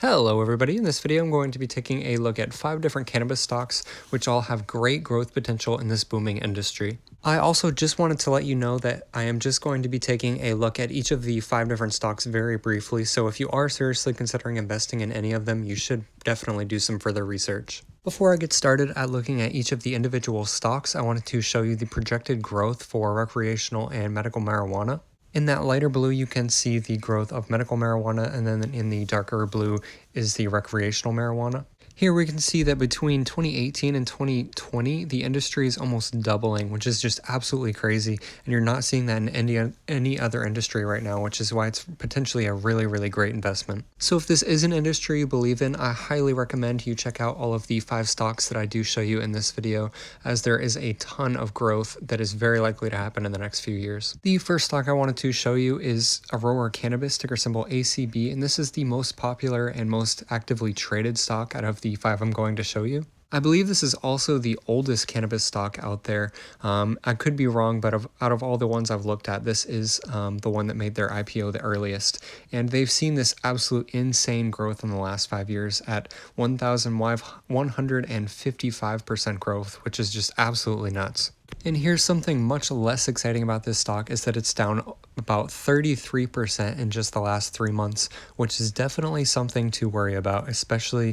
Hello everybody, in this video I'm going to be taking a look at 5 different cannabis stocks which all have great growth potential in this booming industry. I also just wanted to let you know that I am just going to be taking a look at each of the 5 different stocks very briefly, so if you are seriously considering investing in any of them, you should definitely do some further research. Before I get started at looking at each of the individual stocks, I wanted to show you the projected growth for recreational and medical marijuana. In that lighter blue, you can see the growth of medical marijuana, and then in the darker blue is the recreational marijuana. Here we can see that between 2018 and 2020, the industry is almost doubling, which is just absolutely crazy, and you're not seeing that in any other industry right now, which is why it's potentially a really great investment. So if this is an industry you believe in, I highly recommend you check out all of the 5 stocks that I do show you in this video, as there is a ton of growth that is very likely to happen in the next few years. The first stock I wanted to show you is Aurora Cannabis, ticker symbol ACB, and this is the most popular and most actively traded stock out of the 5 I'm going to show you. I believe this is also the oldest cannabis stock out there. I could be wrong, but out of all the ones I've looked at, this is the one that made their IPO the earliest. And they've seen this absolute insane growth in the last 5 years at 1,155% growth, which is just absolutely nuts. And here's something much less exciting about this stock is that it's down about 33% in just the last 3 months, which is definitely something to worry about, especially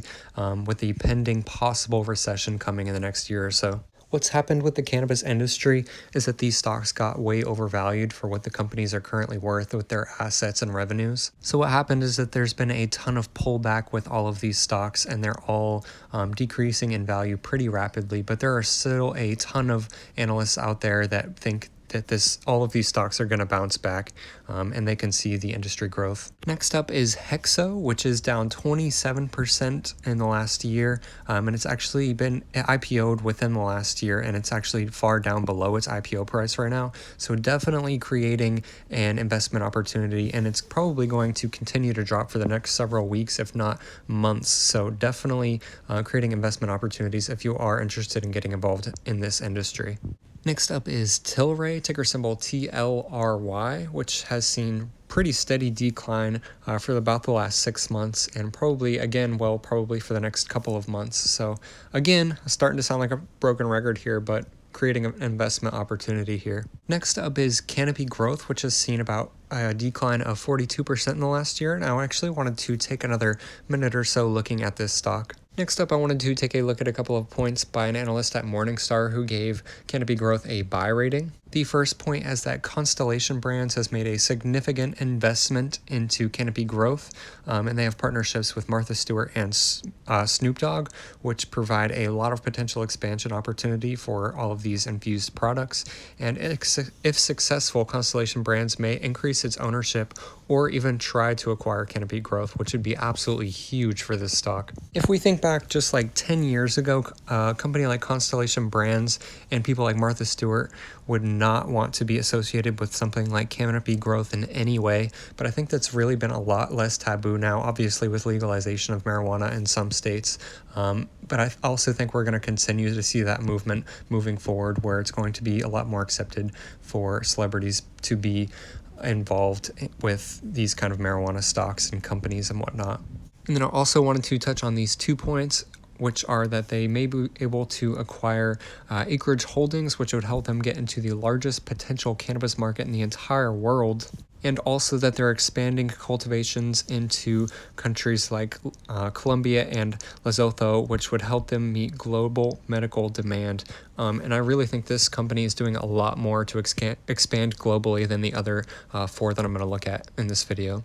with the pending possible recession coming in the next year or so. What's happened with the cannabis industry is that these stocks got way overvalued for what the companies are currently worth with their assets and revenues. So what happened is that there's been a ton of pullback with all of these stocks, and they're all decreasing in value pretty rapidly, but there are still a ton of analysts out there that think that all of these stocks are going to bounce back, and they can see the industry growth. Next up is Hexo, which is down 27% in the last year, and it's actually been IPO'd within the last year, and it's actually far down below its IPO price right now. So definitely creating an investment opportunity, and it's probably going to continue to drop for the next several weeks, if not months. So definitely creating investment opportunities if you are interested in getting involved in this industry. Next up is Tilray, ticker symbol TLRY, which has seen pretty steady decline for about the last 6 months, and probably for the next couple of months. So again, starting to sound like a broken record here, but creating an investment opportunity here. Next up is Canopy Growth, which has seen about a decline of 42% in the last year, and I actually wanted to take another minute or so looking at this stock. Next up, I wanted to take a look at a couple of points by an analyst at Morningstar who gave Canopy Growth a buy rating. The first point is that Constellation Brands has made a significant investment into Canopy Growth, and they have partnerships with Martha Stewart and Snoop Dogg, which provide a lot of potential expansion opportunity for all of these infused products. And if successful, Constellation Brands may increase its ownership or even try to acquire Canopy Growth, which would be absolutely huge for this stock. If we think back just like 10 years ago, a company like Constellation Brands and people like Martha Stewart would not want to be associated with something like Canopy Growth in any way, but I think that's really been a lot less taboo now, obviously with legalization of marijuana in some states, but I also think we're going to continue to see that movement moving forward, where it's going to be a lot more accepted for celebrities to be involved with these kind of marijuana stocks and companies and whatnot. And then I also wanted to touch on these 2 points, which are that they may be able to acquire acreage holdings, which would help them get into the largest potential cannabis market in the entire world, and also that they're expanding cultivations into countries like Colombia and Lesotho, which would help them meet global medical demand. And I really think this company is doing a lot more to expand globally than the other 4 that I'm going to look at in this video.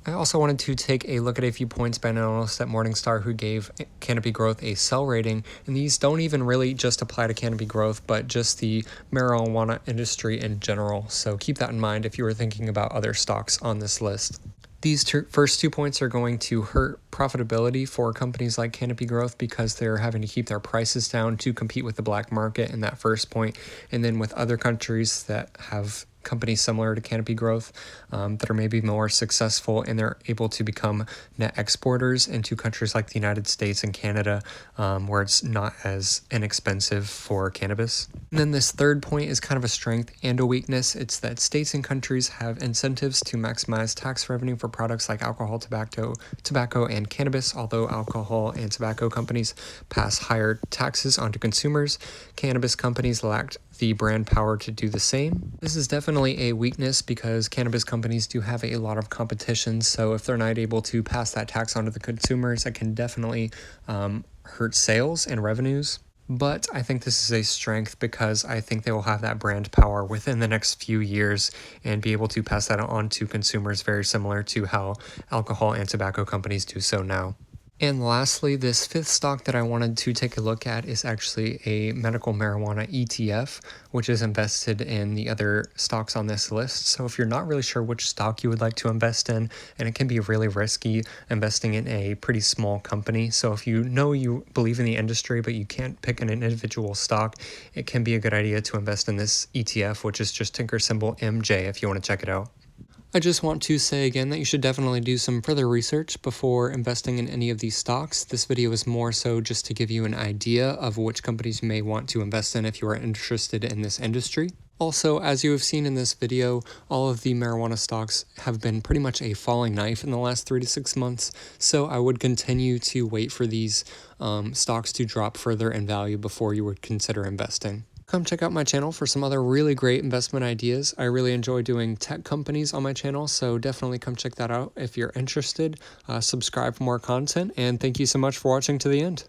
I also wanted to take a look at a few points by an analyst at Morningstar who gave Canopy Growth a sell rating, and these don't even really just apply to Canopy Growth, but just the marijuana industry in general. So keep that in mind if you were thinking about other stocks on this list. These first 2 points are going to hurt profitability for companies like Canopy Growth because they're having to keep their prices down to compete with the black market in that first point, and then with other countries that have companies similar to Canopy Growth that are maybe more successful, and they're able to become net exporters into countries like the United States and Canada, where it's not as inexpensive for cannabis. And then this third point is kind of a strength and a weakness. It's that states and countries have incentives to maximize tax revenue for products like alcohol, tobacco, and cannabis. Although alcohol and tobacco companies pass higher taxes onto consumers, cannabis companies lacked the brand power to do the same. This is definitely a weakness because cannabis companies do have a lot of competition, so if they're not able to pass that tax onto the consumers, it can definitely hurt sales and revenues. But I think this is a strength because I think they will have that brand power within the next few years and be able to pass that on to consumers, very similar to how alcohol and tobacco companies do so now. And lastly, this fifth stock that I wanted to take a look at is actually a medical marijuana ETF, which is invested in the other stocks on this list. So if you're not really sure which stock you would like to invest in, and it can be really risky investing in a pretty small company. So if you know you believe in the industry, but you can't pick an individual stock, it can be a good idea to invest in this ETF, which is just ticker symbol MJ if you want to check it out. I just want to say again that you should definitely do some further research before investing in any of these stocks. This video is more so just to give you an idea of which companies you may want to invest in if you are interested in this industry. Also, as you have seen in this video, all of the marijuana stocks have been pretty much a falling knife in the last 3 to 6 months, so I would continue to wait for these stocks to drop further in value before you would consider investing. Come check out my channel for some other really great investment ideas. I really enjoy doing tech companies on my channel, so definitely come check that out if you're interested. Subscribe for more content, and thank you so much for watching to the end.